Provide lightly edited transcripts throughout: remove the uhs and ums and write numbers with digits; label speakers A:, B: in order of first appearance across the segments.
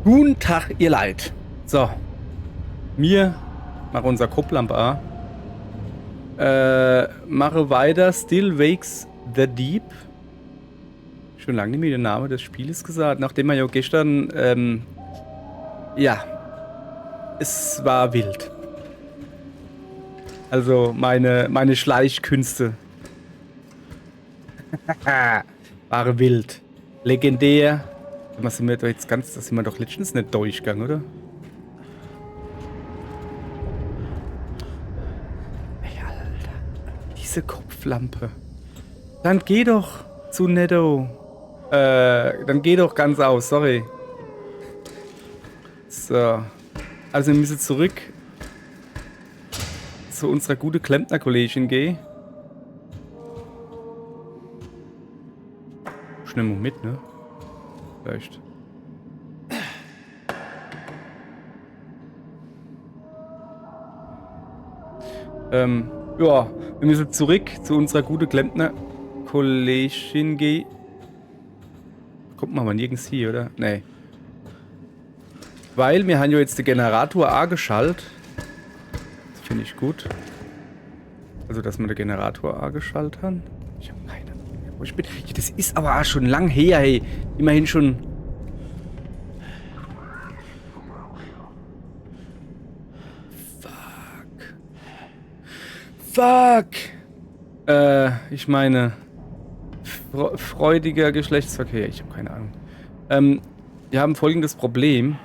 A: Guten Tag, ihr Leid. So. Wir machen unser Kopflampe an. Mache weiter. Still Wakes the Deep. Schon lange nicht mehr den Namen des Spieles gesagt. Nachdem wir ja gestern, ja. Es war wild. Also meine Schleichkünste. Waren wild. Legendär. Das sind wir doch jetzt das sind wir doch letztens nicht durchgegangen, oder? Ey, Alter. Diese Kopflampe. Dann geh doch zu Netto. Dann geh doch ganz aus, sorry. So. Also wir müssen zurück zu unserer guten Klempner-Kollegin gehen. Schnell mal mit, ne? Vielleicht. Ja, wir müssen zurück zu unserer guten Klempner-Kollegin gehen. Kommt man aber nirgends hier, oder? Nee. Weil wir haben ja jetzt den Generator angeschaltet. Das finde ich gut. Also, dass wir den Generator angeschaltet haben. Ich habe keine Ahnung, wo ich bin. Ja, das ist aber auch schon lang her, hey. Immerhin schon. Fuck. Ich meine. Freudiger Geschlechtsverkehr. Ich habe keine Ahnung. Wir haben folgendes Problem.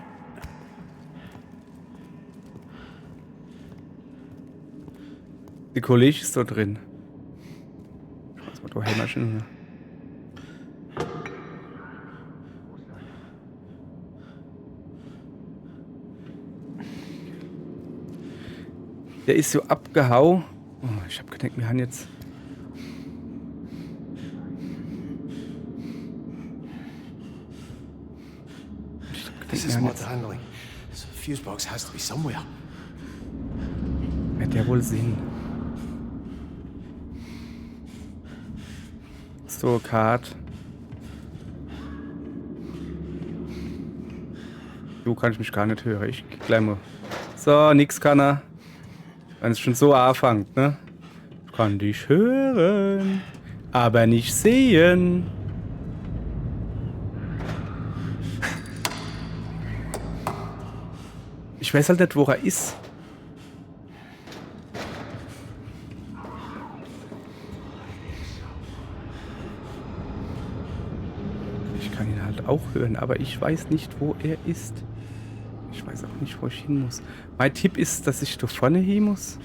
A: Die Kollege ist dort drin. Schau mal, du Hämmerchen. Ne? Der ist so abgehauen. Oh, ich hab gedacht, wir haben jetzt.
B: This is smart handling. This fuse box has to be somewhere.
A: Wird ja wohl Sinn. So, Card. Du kannst mich gar nicht hören. Ich gleich mal. So, nix kann er. Wenn es schon so anfängt, ne? Ich kann dich hören, aber nicht sehen. Ich weiß halt nicht, wo er ist. Ich kann ihn halt auch hören, aber ich weiß nicht, wo er ist. Ich weiß auch nicht, wo ich hin muss. Mein Tipp ist, dass ich da vorne hin muss.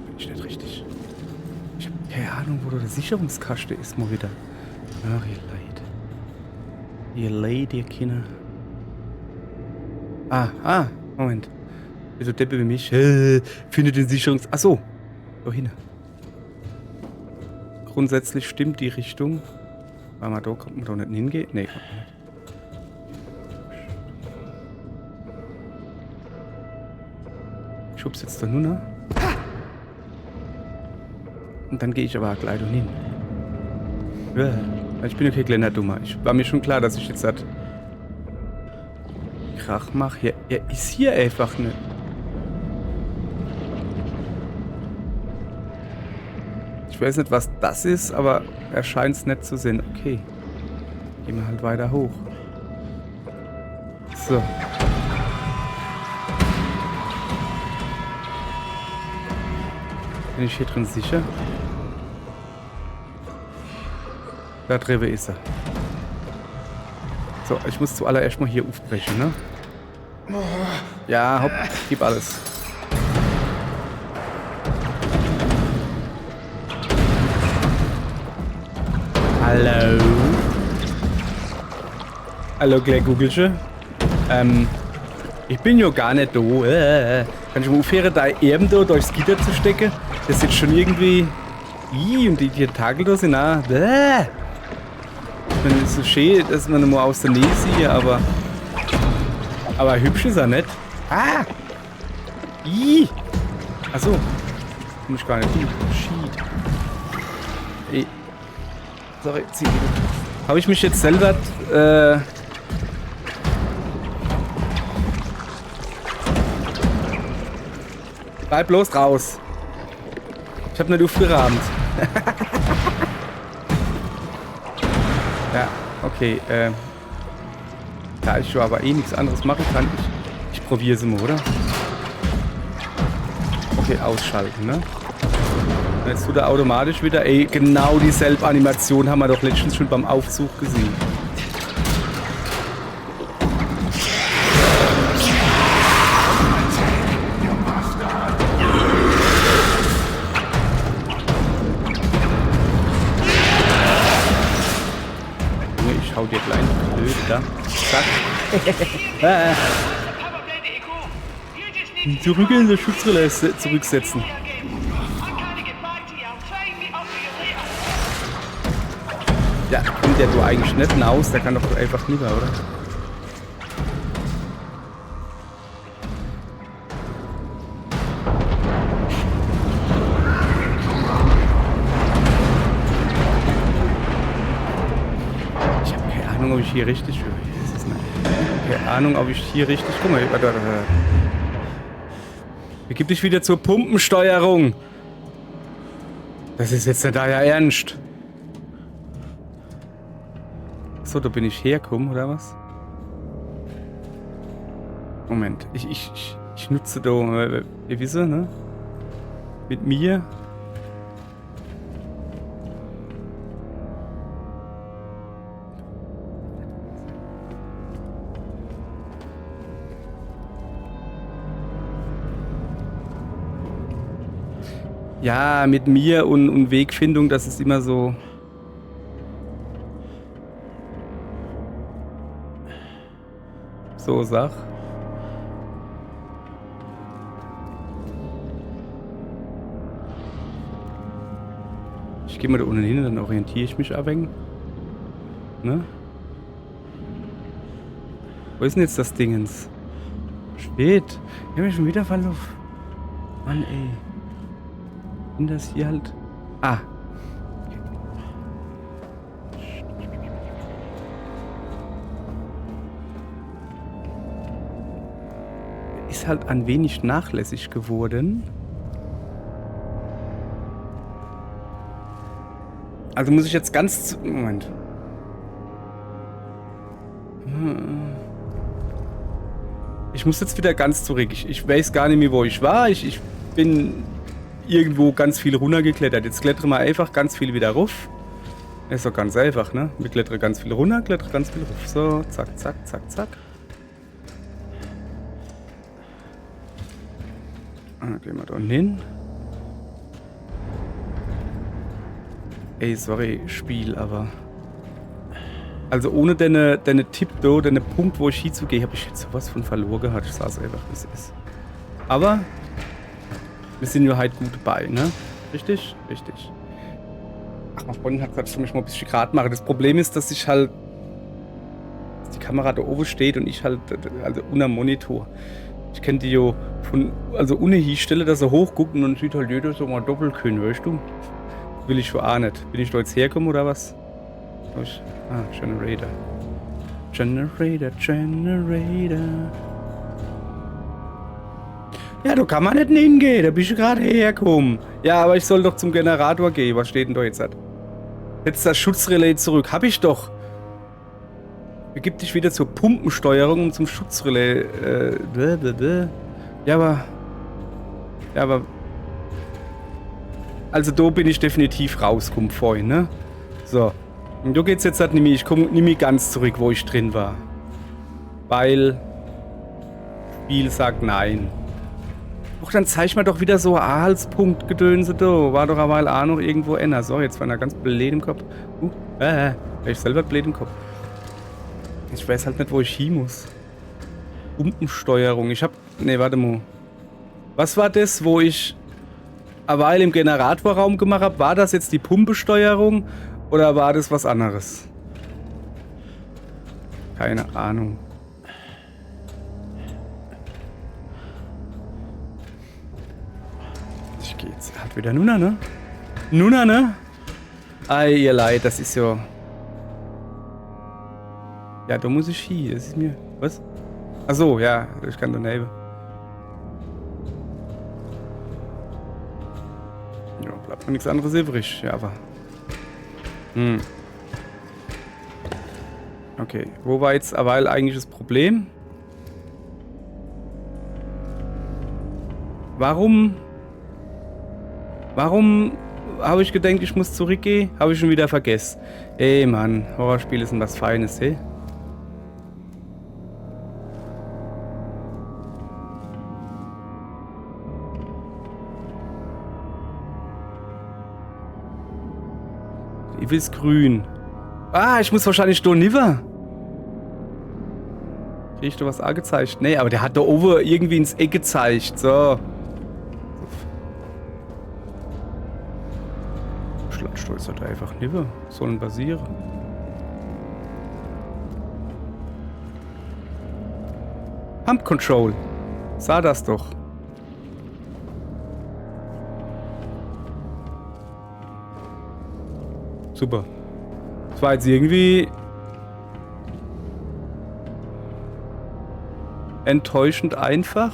A: Bin ich nicht richtig. Ich habe keine Ahnung, wo da der Sicherungskasten ist, mal wieder. Ach, ihr Leid. Ihr Leid, ihr Kinder. Moment. Wieso Deppe wie mich? Findet den Achso. Da hin. Grundsätzlich stimmt die Richtung. Warte mal, da kommt man doch nicht hingehen. Nee, kommt man nicht. Ich schub's jetzt da nur noch. Und dann gehe ich aber gleich da hin. Ja, ich bin ja kein kleiner Dummer. Ich war mir schon klar, dass ich jetzt das Krach mache. Er ist hier einfach nicht. Ich weiß nicht, was das ist, aber er scheint es nicht zu sehen. Okay. Gehen wir halt weiter hoch. So. Bin ich hier drin sicher? Da drüben ist er. So, ich muss zuallererst mal hier aufbrechen, ne? Ja, hopp, gib alles. Hallo? Hallo, Claire Googlesche. Ich bin ja gar nicht da. Kann ich mal aufhören, da eben da durchs Gitter zu stecken? Das ist jetzt schon irgendwie... und die Tentakel da sind auch... Ich meine, es ist so schön, dass man mal aus der Nähe sieht, aber... Aber hübsch ist er nicht. Ah! Ih! Achso. Muss ich gar nicht hin. Shit. Ey. Sorry, zieh wieder. Habe ich mich jetzt selber... Bleib bloß raus. Ich habe nicht aufgerahmt. Ja, okay. Da ich schon aber eh nichts anderes machen kann, ich probiere sie mal, oder? Okay, ausschalten, ne? Jetzt tut er automatisch wieder. Ey, genau dieselbe Animation haben wir doch letztens schon beim Aufzug gesehen. Ich hau dir klein blöd, da. Zack. Zurück in das Schutzrelais zurücksetzen. Ja, kommt der du eigentlich nicht hinaus, der kann doch einfach nicht mehr, oder? Ich habe keine Ahnung, ob ich hier richtig... Keine Ahnung, ob ich hier richtig... Guck mal, warte. Begib dich wieder zur Pumpensteuerung. Das ist jetzt nicht euer Ernst. So, da bin ich hergekommen, oder was? Moment, ich nutze da, ihr wisst, ne? Mit mir. Ja, mit mir und Wegfindung, das ist immer so... So, sag. Ich gehe mal da unten hin, dann orientiere ich mich ein wenig. Ne? Wo ist denn jetzt das Dingens? Spät. Ich habe mich schon wieder verlaufen. Mann, ey. Und das hier halt... Ah. Ist halt ein wenig nachlässig geworden. Also muss ich jetzt ganz... Moment. Ich muss jetzt wieder ganz zurück. Ich weiß gar nicht mehr, wo ich war. Ich bin irgendwo ganz viel runtergeklettert. Jetzt klettere mal einfach ganz viel wieder rauf. Ist doch ganz einfach, ne? Wir klettern ganz viel runter, klettern ganz viel rauf. So, zack, zack, zack, zack. Gehen wir da unten hin. Ey, sorry, Spiel, aber... Also ohne deine Tipp da, deine Punkt, wo ich hinzugehe, habe ich jetzt sowas von verloren gehabt. Ich sag's einfach, wie es ist. Aber... Wir sind ja halt gut dabei, ne? Richtig? Richtig. Ach, mein Freund hat gesagt, ich soll mich mal ein bisschen gerade machen. Das Problem ist, dass ich halt... Dass die Kamera da oben steht und ich halt... Also unter Monitor. Ich kenne die ja von... Also ohne Hinstelle, dass er hochguckt und dann sieht halt jeder so mal doppelt können, weißt du? Will ich schon auch nicht. Bin ich da jetzt herkommen oder was? Generator. Generator. Ja, da kann man nicht hingehen. Da bist du gerade hergekommen. Ja, aber ich soll doch zum Generator gehen. Was steht denn da jetzt? Jetzt das Schutzrelais zurück. Hab ich doch. Begib dich wieder zur Pumpensteuerung und zum Schutzrelais. Ja, aber... Also da bin ich definitiv rausgekommen vorhin, ne? So. Und da geht's jetzt halt nicht mehr. Ich komme nicht mehr ganz zurück, wo ich drin war. Weil... Spiel sagt nein. Och, dann zeig mir doch wieder so Anhaltspunkt-Gedönse da. War doch aber auch noch irgendwo einer. So, jetzt war er ganz blöd im Kopf. Ich selber blöd im Kopf. Ich weiß halt nicht, wo ich hin muss. Pumpensteuerung. Ich hab... Ne, warte mal. Was war das, wo ich eine Weile im Generatorraum gemacht habe? War das jetzt die Pumpesteuerung oder war das was anderes? Keine Ahnung. Ich geh jetzt halt wieder Nuna, ne? Nuna, ne? Ei, ihr Leid, das ist ja... Ja, da muss ich hin. Das ist mir... Was? Ach so, ja, ich kann daneben. Ja, bleibt mir nichts anderes übrig. Ja, aber... Okay, wo war jetzt aber eigentlich das Problem? Warum habe ich gedacht, ich muss zurückgehen? Habe ich schon wieder vergessen. Ey, Mann, Horrorspiele sind was Feines, hey? Ich will's grün. Ah, ich muss wahrscheinlich da niver. Krieg ich da was angezeigt? Nee, aber der hat da oben irgendwie ins Eck gezeigt. So. Schlachtstolz hat er einfach niver. Sollen basieren. Pump Control. Sah das doch. Super. Das war jetzt irgendwie enttäuschend einfach.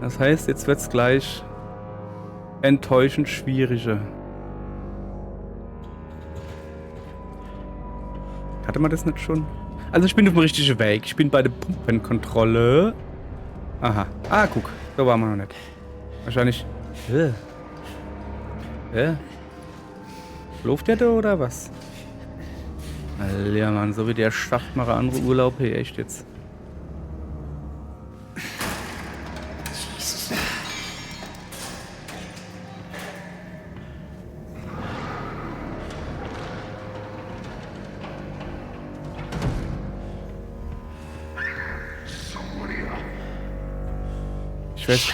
A: Das heißt, jetzt wird es gleich enttäuschend schwieriger. Hatte man das nicht schon? Also ich bin auf dem richtigen Weg. Ich bin bei der Pumpenkontrolle. Aha. Ah, guck. Da waren wir noch nicht. Wahrscheinlich... Läuft der da oder was? Ja, Mann, so wie der schafft, mache andere Urlaub hier, echt jetzt. Ich weiß.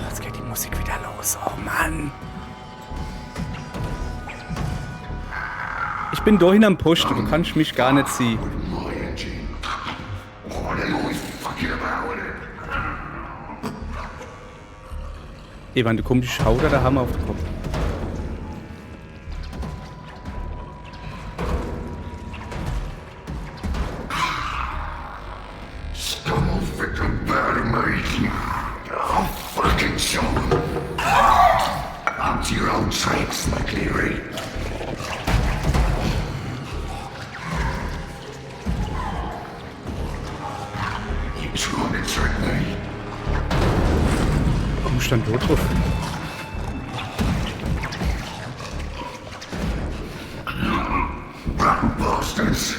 A: Jetzt geht die Musik wieder los. Oh Mann. Ich bin da hinterm Post, du kannst mich gar nicht sehen. Evan, du kommst, die Schauder, da haben wir auf den Kopf. Warum stand dort drauf?
B: Bastards.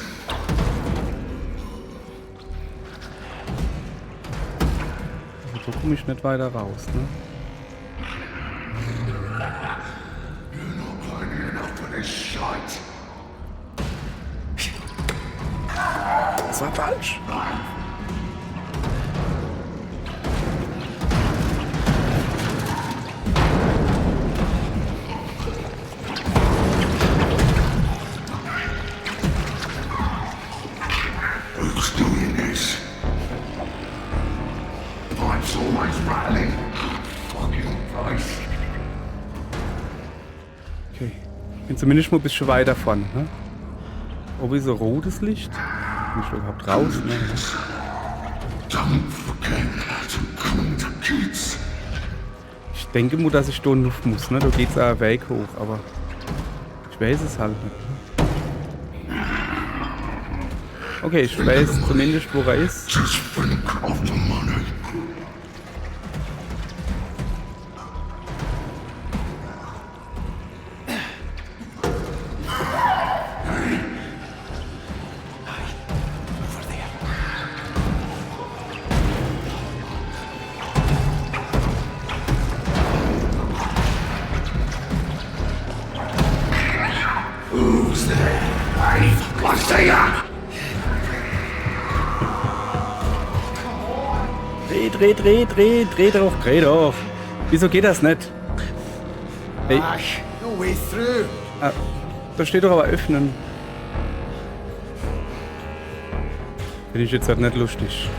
A: So komme ich nicht weiter raus, ne? Das war falsch.
B: Who's doing this? Pipes always rattling. Fucking place.
A: Okay. Ich bin zumindest mal ein bisschen weiter vorne, ne? Oh, wie so rotes Licht? Bin ich überhaupt raus, ne?
B: Don't forget to come to kids.
A: Ich denke nur, dass ich da Luft muss, ne? Da geht's auch Weg hoch, aber ich weiß es halt nicht. Okay, ich weiß zumindest, wo er ist.
B: Just think of the money. Who's there? Hey, what's there?
A: Dreh doch. Wieso geht das nicht? Hey,
B: No way through.
A: Ah, da steht doch aber öffnen. Finde ich jetzt halt nicht lustig.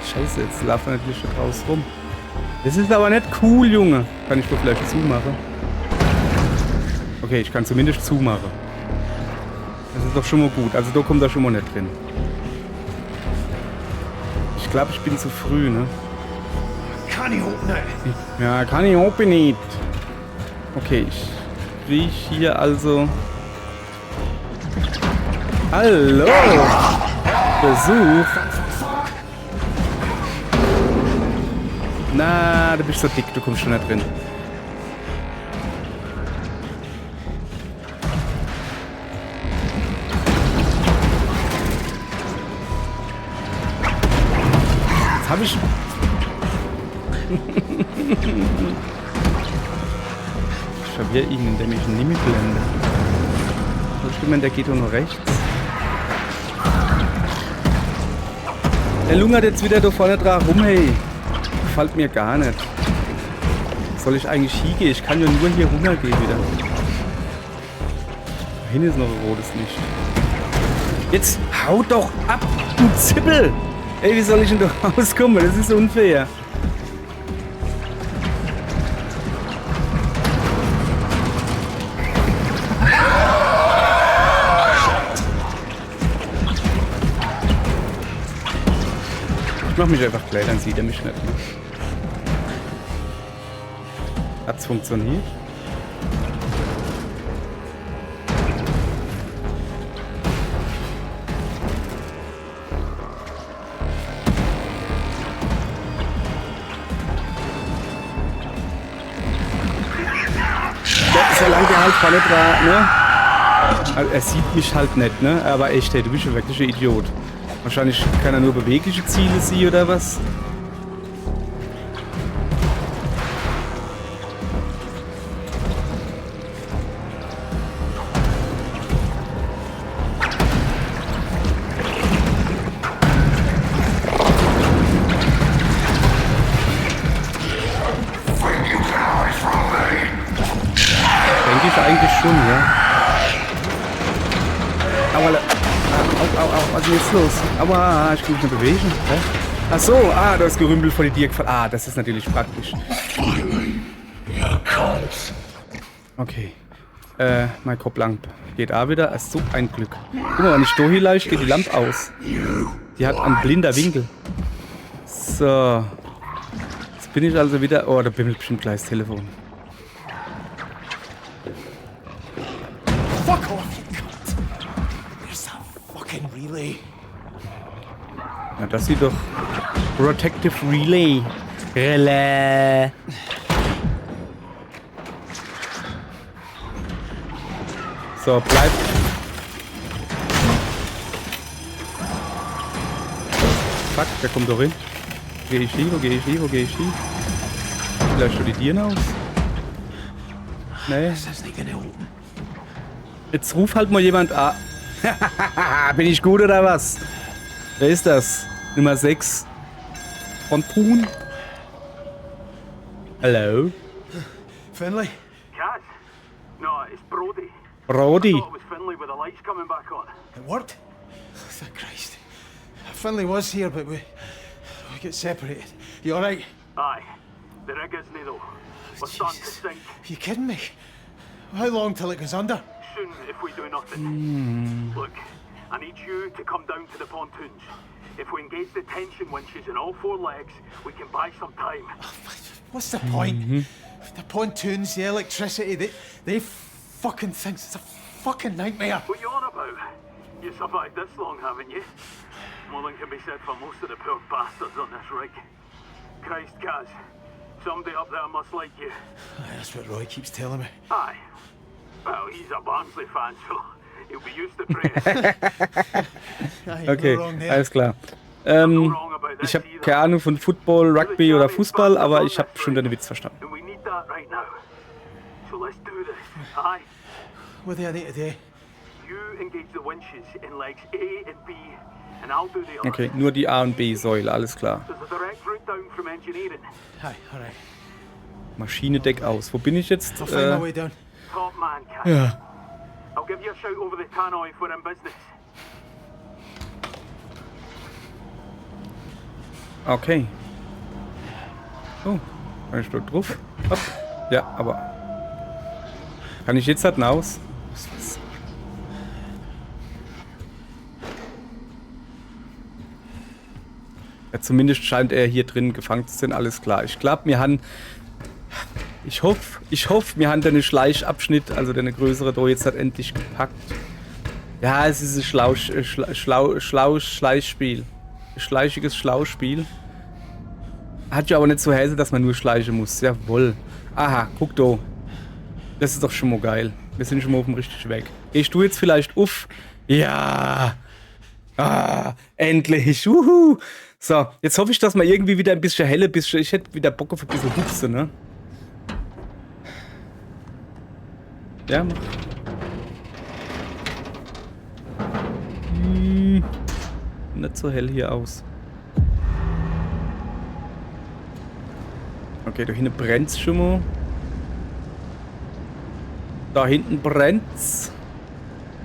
A: Scheiße, jetzt laufen wir natürlich da draußen rum. Das ist aber nicht cool, Junge. Kann ich doch vielleicht zumachen? Okay, ich kann zumindest zumachen. Das ist doch schon mal gut. Also da kommt er schon mal nicht drin. Ich glaube, ich bin zu früh, ne?
B: Can you open it?
A: Ja, kann ich open nicht. Okay, ich kriege hier also... Hallo! Besuch! Na, du bist so dick, du kommst schon nicht drin. Jetzt habe ich... Ich verwirre ihn, indem ich ihn nicht blende. So stimmt, der geht doch nur rechts. Der lungert jetzt wieder da vorne dran rum, hey. Gefällt mir gar nicht. Soll ich eigentlich hingehen? Ich kann ja nur hier runtergehen wieder. Da hinten ist noch ein rotes Licht. Jetzt haut doch ab, du Zippel! Ey, wie soll ich denn da rauskommen? Das ist unfair. Ich mach mich einfach klein, dann sieht er mich nicht mehr. Hat's funktioniert? Ja, solange der halt vorne dran, ne? Also er sieht mich halt nicht, ne? Aber echt, hey, du bist ja wirklich ein Idiot. Wahrscheinlich kann er nur bewegliche Ziele sehen oder was? Denke ich eigentlich schon, ja. Aber was ist jetzt los? Aua, ich kann mich nicht bewegen. Hä? Ach so, da ist Gerümpel vor die Dir gefallen. Das ist natürlich praktisch. Okay. Mein Kopflampe geht auch wieder. Ist so ein Glück. Guck mal, wenn ich da hier leicht, geht die Lampe aus. Die hat einen blinder Winkel. So. Jetzt bin ich also wieder... Oh, da bimmelt bestimmt gleich das Telefon.
B: Fuck off, you cunt! Where's that fucking relay?
A: Ja, das sieht doch... Protective Relay. Relay. So, bleib. Fuck, der kommt doch hin. Wo geh ich hin? Wo geh ich hin? Wo geh ich hin? Vielleicht schon die Tieren aus? Nee. Jetzt ruf halt mal jemand an. Bin ich gut oder was? Wer ist das? Nummer 6. Von Thun. Hallo?
B: Finlay?
C: Kaz? No, it's Brody.
A: Brody.
C: I thought it was Finlay with the lights coming back on.
B: It worked? Thank Christ. Finlay was here, but we get separated. You alright?
C: Aye. The rig isn't though. We're starting to sink.
B: You kidding me? How long till it goes under?
C: Soon if we do nothing. Look, I need you to come down to the pontoons. If we engage the tension winches in all 4 legs, we can buy some time.
B: What's the point? The pontoons, the electricity, they fucking things. It's a fucking nightmare.
C: What you on about? You survived this long, haven't you? More than can be said for most of the poor bastards on this rig. Christ, Kaz. Somebody up there must like you.
B: That's what Roy keeps telling me.
C: Aye. Well, he's a Barnsley fan, so he'll be used to praise.
A: Okay, alles klar. Ich habe keine Ahnung von Football, Rugby oder Fußball, aber ich habe schon deinen Witz verstanden.
C: And we need that right now. So let's do this. Aye.
B: What do I need to do?
C: You engage the winches in legs A and B, and I'll do the other.
A: Okay, nur die A- und B-Säule, alles klar.
C: There's a direct route down from engineering.
B: Hi, alright.
C: If we engage the winches in legs A and B, and I'll do the other.
A: Maschinendeck aus. Wo bin ich jetzt?
B: I'll find my way down.
C: Top man, Cash.
A: Ja.
C: I'll give you a shout over the tannoy if we're in business.
A: Okay. Oh, kann ich dort drauf? Hopp. Ja, aber... Kann ich jetzt halt hinaus? Ja, zumindest scheint er hier drin gefangen zu sein, alles klar. Ich glaube, wir haben... Ich hoffe, wir haben den Schleichabschnitt, also den größere da jetzt hat endlich gepackt. Ja, es ist ein Schleichspiel. Ein schleichiges Schlauspiel. Hat ja aber nicht so heißen, dass man nur schleichen muss. Jawohl. Aha, guck da. Das ist doch schon mal geil. Wir sind schon mal auf dem richtigen Weg. Gehst du jetzt vielleicht auf? Ja. Ah, endlich. Uhu. So, jetzt hoffe ich, dass man irgendwie wieder ein bisschen helle bist. Ich hätte wieder Bock auf ein bisschen Hupse, ne? Ja, mach. Nicht so hell hier aus. Okay, da hinten brennt's schon mal. Da hinten brennt's.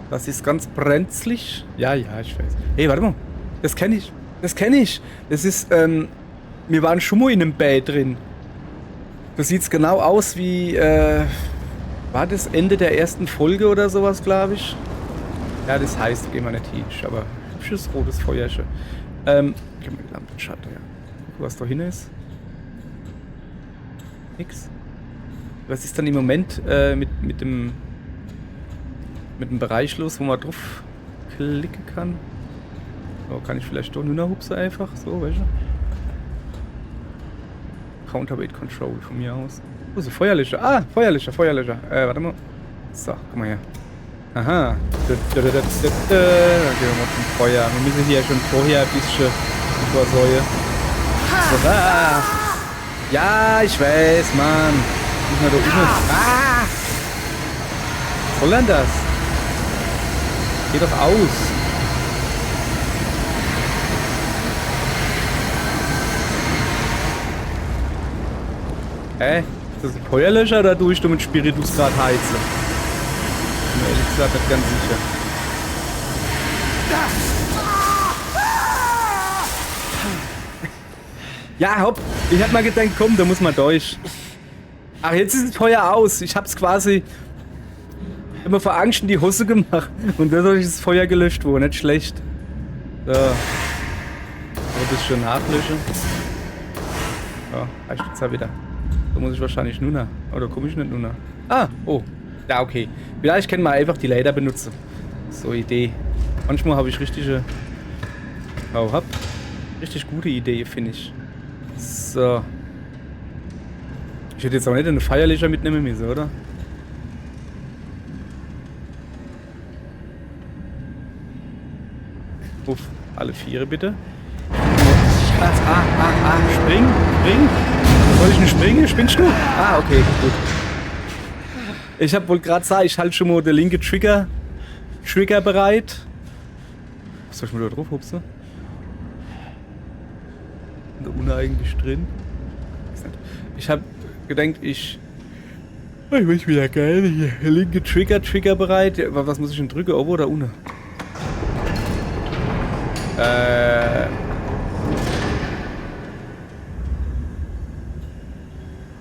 A: Das ist ganz brenzlig. Ja, ja, ich weiß. Hey, warte mal. Das kenne ich. Das kenne ich. Das ist, wir waren schon mal in einem Bad drin. Das sieht's genau aus wie, war das Ende der ersten Folge oder sowas, glaube ich? Ja, das heißt, gehen wir nicht hin. Aber hübsches rotes Feuerchen. Gehen wir die Lampenschalter, ja. Guck, was da hin ist. Nix. Was ist dann im Moment mit dem Bereich los, wo man drauf klicken kann? So, kann ich vielleicht doch nur noch hupsen einfach? So, weißt du? Counterweight Control von mir aus. Wo ist ein Feuerlöscher? Ah, Feuerlöscher. Warte mal. So, guck mal her. Aha. Dann gehen wir mal zum Feuer. Wir müssen hier schon vorher ein bisschen vorsäuen. So, ah. Ja, ich weiß, Mann. Müssen wir da unten. Ah! Was soll denn das? Geh doch aus. Ist das ein Feuerlöscher oder tue ich mit Spiritus gerade heizen? Ich bin mir ehrlich gesagt nicht ganz sicher. Ja, hopp. Ich hab mal gedacht, komm, da muss man durch. Ach, jetzt ist das Feuer aus. Ich hab's quasi immer vor Angst in die Hose gemacht. Und dadurch ist das Feuer gelöscht worden. Nicht schlecht. So. Aber das schon nachlöschen. Ja, reicht jetzt ja wieder. Da muss ich wahrscheinlich nur nach. Oder komme ich nicht nur nach? Ah, oh. Ja, okay. Vielleicht können wir einfach die Lader benutzen. So, Idee. Manchmal habe ich richtige... richtig gute Idee, finde ich. So. Ich hätte jetzt auch nicht einen Feierlicher mitnehmen müssen, oder? Uff, alle Viere bitte. Spring. Soll ich denn springen? Spinnst du? Ah, okay, gut. Ich hab wohl gerade gesagt, ich halte schon mal den linke Trigger bereit. Was soll ich mal da drauf hupsen? Da unten eigentlich drin. Ich hab gedacht, ich bin wieder geil hier. Der linke Trigger bereit. Was muss ich denn drücken? Oben oder unten?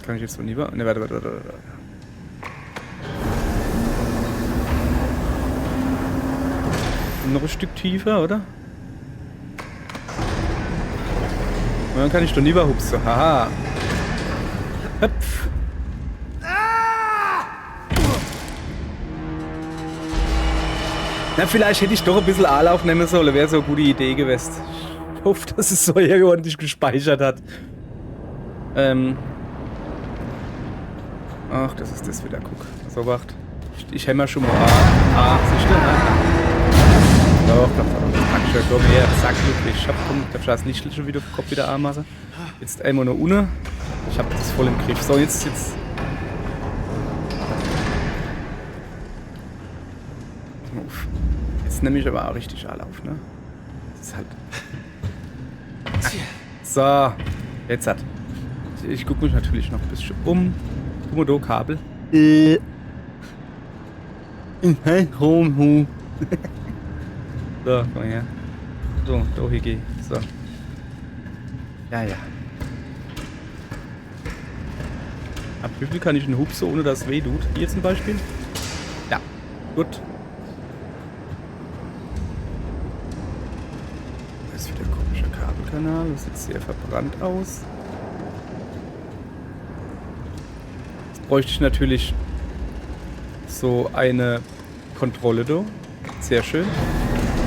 A: Kann ich jetzt so nie... Ne, warte. Noch ein Stück tiefer, oder? Und dann kann ich doch nie hupsen. Haha. Hüpf. Na, vielleicht hätte ich doch ein bisschen Anlauf nehmen sollen. Wäre so eine gute Idee gewesen. Ich hoffe, dass es so ordentlich gespeichert hat. Ach, das ist das wieder. Guck. So, wacht. Ich hämmer schon mal. Siehst du? Doch. Das pack ich ja. Komm her. Sag glücklich. Ich hab das Licht schon wieder auf Kopf wieder anmachen. Jetzt einmal nur ohne. Ich hab das voll im Griff. So, jetzt. Jetzt nehme ich aber auch richtig Anlauf, ne? Das ist halt. So, jetzt hat. Ich gucke mich natürlich noch ein bisschen um. Guck mal da, Kabel. So, komm her. So, da hier geh. So. Ja. Ab wie viel kann ich einen Hupse, ohne dass es weh tut? Hier zum Beispiel? Ja. Gut. Das ist wieder ein komischer Kabelkanal. Das sieht sehr verbrannt aus. Jetzt bräuchte ich natürlich so eine Kontrolle da. Sehr schön.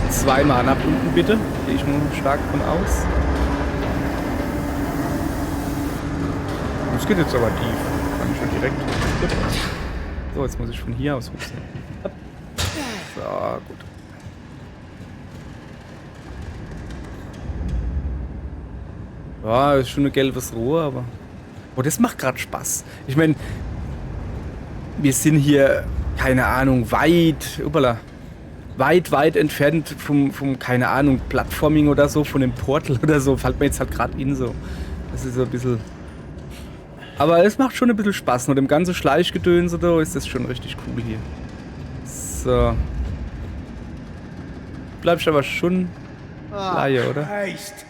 A: 2 Mana-Punkten bitte. Gehe ich nur stark von aus. Das geht jetzt aber tief. Kann ich schon direkt. Gut. So, jetzt muss ich von hier aus hupsen. So, gut. Ja, ist schon ein gelbes Rohr, aber... Oh, das macht gerade Spaß. Ich meine, wir sind hier, keine Ahnung, weit entfernt vom, keine Ahnung, Plattforming oder so, von dem Portal oder so. Fällt mir jetzt halt gerade in so. Das ist so ein bisschen... Aber es macht schon ein bisschen Spaß. Mit dem ganzen Schleichgedönse da ist das schon richtig cool hier. So. Bleibst aber schon Laie, oder?
B: Christ.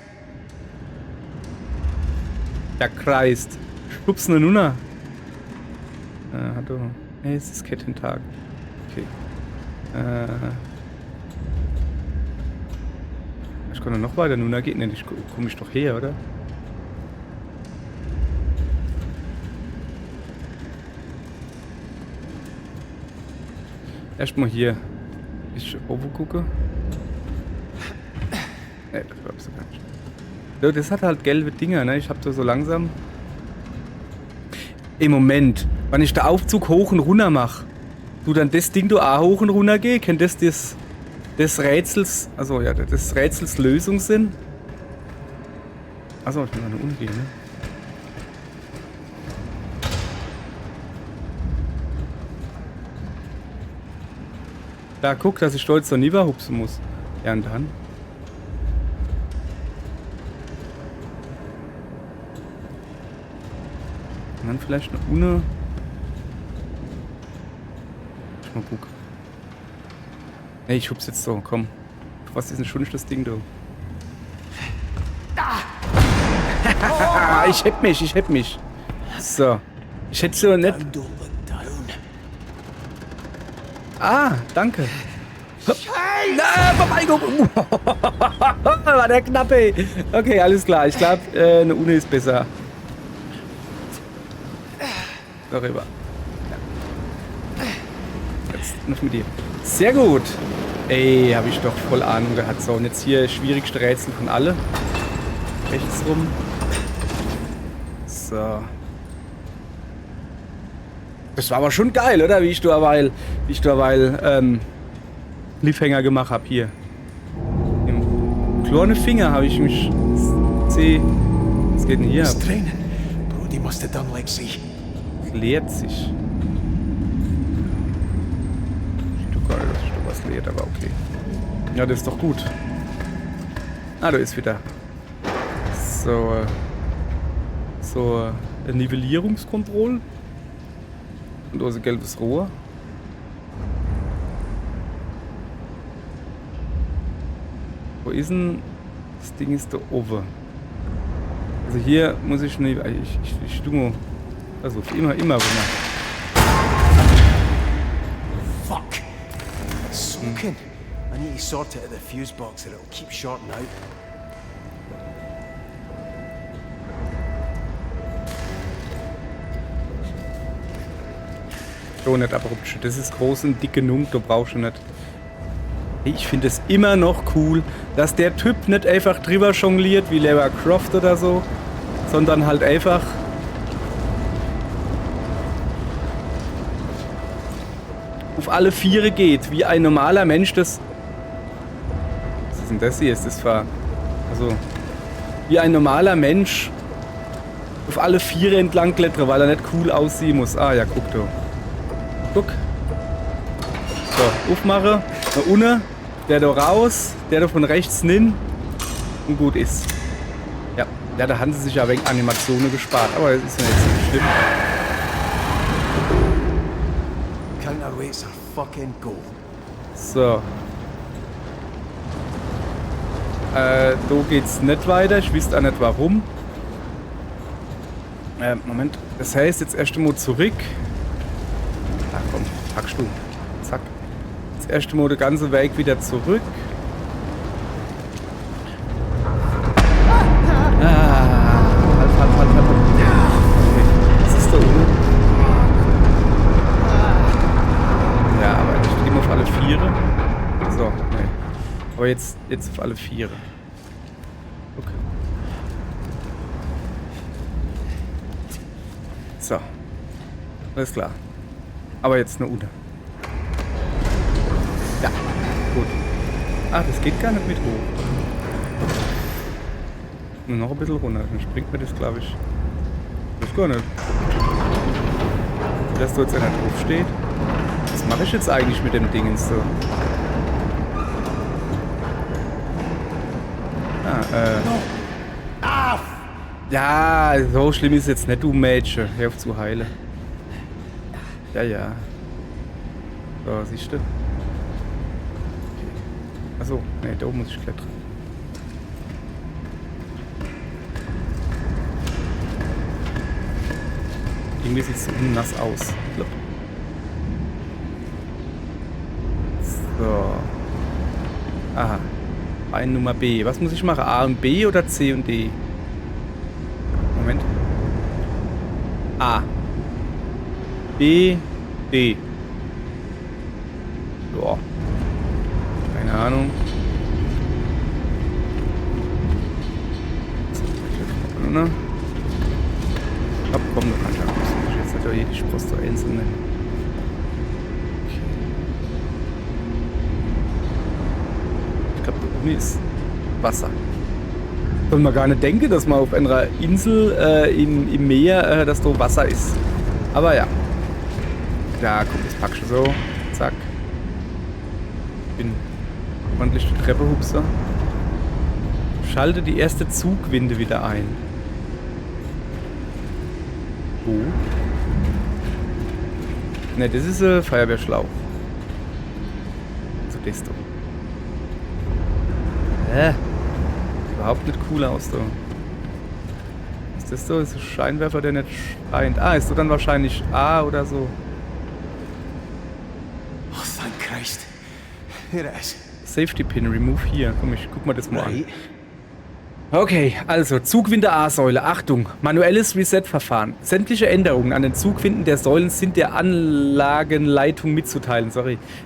A: Ja, Christ. Schubsen eine Nunna. Hat doch. Nee, es ist Kettentag. Okay. Ich kann doch noch weiter Nunna gehen. Nee, ich komme ich doch her, oder? Erstmal hier. Ich oben gucke. Ne, das glaubst du gar nicht. Ja, das hat halt gelbe Dinger, ne? Ich hab da so langsam. Im Moment, wenn ich den Aufzug hoch und runter mache, du dann das Ding da auch hoch und runter geh, kennt das des Rätsels, also ja, des Rätsels Lösung sind? Achso, ich will mal eine umgehen, ne? Da, guck, dass ich stolz noch nie hupsen muss. Ja, und dann? Und dann vielleicht eine Une. Ich mal gucken. Nee, ich hups jetzt so, komm. Was ist denn schon das Ding, du? Ich heb mich. So. Ich hätte so nicht... Ah, danke. Na, vorbeigekommen. War der knapp, ey. Okay, alles klar. Ich glaube, eine Une ist besser. Darüber. Ja. Jetzt noch mit dir. Sehr gut. Ey, habe ich doch voll Ahnung gehabt. So, und jetzt hier schwierigste Rätsel von alle. Rechts rum. So. Das war aber schon geil, oder? Wie ich derweil Cliffhanger gemacht habe hier. Im kleinen Finger habe ich mich... Was geht denn hier ab?
B: Brody must have done like see.
A: Es leert sich. Du geil, dass sich da was leert, aber okay. Ja, das ist doch gut. Ah, da ist wieder. So, Nivellierungskontrolle. Und da ist ein gelbes Rohr. Wo ist denn... Das Ding ist da oben. Also hier muss ich nicht... Ich tu mal... Also immer runter.
B: Fuck. It's soaking. I need to sort it at the fuse box or it'll keep shorting out.
A: So, nicht abrupt. Das ist groß und dick genug, da brauchst du nicht. Ich finde es immer noch cool, dass der Typ nicht einfach drüber jongliert wie Lara Croft oder so, sondern halt einfach auf alle Viere geht, wie ein normaler Mensch das... Was ist denn das hier? Ist das also wie ein normaler Mensch auf alle Viere entlang klettert, weil er nicht cool aussehen muss. Ah ja, guck du. Guck. So, aufmache. Da unten. Der da raus. Der da von rechts hin. Und gut ist. Ja, Ja, da haben sie sich ja wegen Animationen gespart, aber es ist ja jetzt nicht schlimm.
B: Counterweights are fucking gold.
A: So. Da geht's nicht weiter. Ich wüsste auch nicht warum. Moment. Das heißt, jetzt erst einmal zurück. Ach komm, packst du. Zack. Jetzt erst einmal den ganzen Weg wieder zurück. Halt. Okay. Was ist da oben? Ja, aber ich stehe immer auf alle Viere. So, nee. Aber jetzt auf alle Viere. Okay. So. Alles klar. Aber jetzt eine Ude. Ja, gut. Ah, das geht gar nicht mit hoch. Nur noch ein bisschen runter. Dann springt mir das, glaube ich. Das gar nicht. Dass da jetzt einer drauf steht. Was mache ich jetzt eigentlich mit dem Ding so? Ja, so schlimm ist jetzt nicht, du Mädchen. Hör auf zu heilen. Ja. So, siehst du? Okay. Achso, ne, da oben muss ich klettern. Irgendwie sieht es so nass aus. So. Aha. Ein Nummer B. Was muss ich machen? A und B oder C und D? Moment. A. B. D. Boah. Keine Ahnung. Ne? Komm, du kannst ja. Jetzt hat er hier die Sprosse einzeln. Ich glaube, da oben ist Wasser. Soll man gar nicht denken, dass man auf einer Insel im Meer, dass da Wasser ist. Aber ja. Ja, komm, das packst du so. Zack. Bin ordentlich die Treppe hupser. Schalte die erste Zugwinde wieder ein. Wo? Ne, das ist ein Feuerwehrschlauch. So das doch. Überhaupt nicht cool aus, da. Ist das so? Ist ein Scheinwerfer, der nicht scheint. Ah, ist so dann wahrscheinlich A oder so.
B: Oh, thank Christ. Here it is.
A: Safety Pin, remove hier. Komm, ich guck mal das mal an. Okay, also Zugwinde A-Säule. Achtung, manuelles Reset-Verfahren. Sämtliche Änderungen an den Zugwinden der Säulen sind der Anlagenleitung mitzuteilen.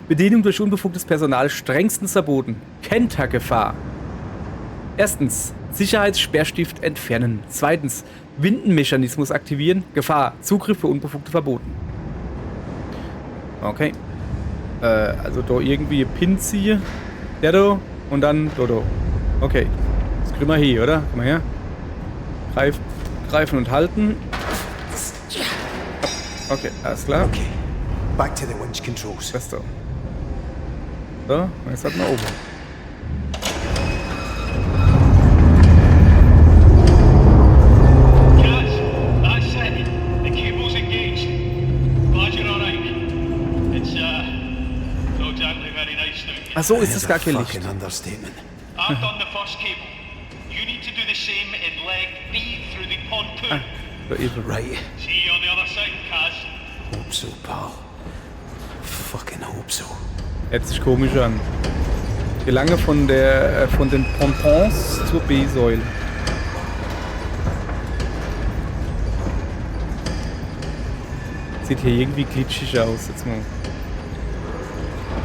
A: Bedienung durch unbefugtes Personal strengstens verboten. Kentergefahr. Erstens, Sicherheitssperrstift entfernen. Zweitens, Windenmechanismus aktivieren. Gefahr, Zugriff für Unbefugte verboten. Okay. Also da irgendwie Pin ziehe. Der da und dann Dodo. Okay. Das kriegen wir hier, oder? Komm mal her. Greifen und halten. Okay, alles klar.
B: Okay, back to the winch controls.
A: Das da. So, und jetzt halt mal oben. Ach so, ist das gar kein Licht.
B: Fucking understatement.
C: I've done the first cable. You need to do the same in leg B through the pontoon.
A: So eben.
B: Right.
C: See you on the other side, Kaz.
B: Hope so, pal. Fucking hope so.
A: Hört sich komisch an. Gelange von den Pontons zur B-Säule. Sieht hier irgendwie glitschig aus. Jetzt mal.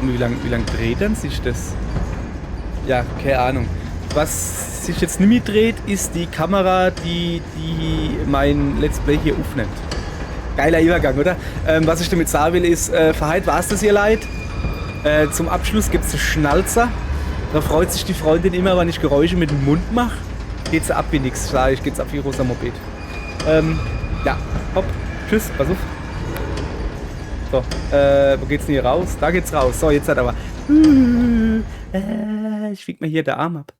A: Und wie lang dreht dann sich das? Ja, keine Ahnung. Was sich jetzt nicht mehr dreht, ist die Kamera, die mein Let's Play hier aufnimmt. Geiler Übergang, oder? Was ich damit sagen will, ist, für heute war es das hier leid. Zum Abschluss gibt es einen Schnalzer. Da freut sich die Freundin immer, wenn ich Geräusche mit dem Mund mache. Geht sie ab wie nix. Sag ich, geht's ab wie rosa Moped. Ja, hopp. Tschüss, pass auf. So, wo geht's denn hier raus? Da geht's raus. So, jetzt hat aber. Ich wieg mir hier den Arm ab.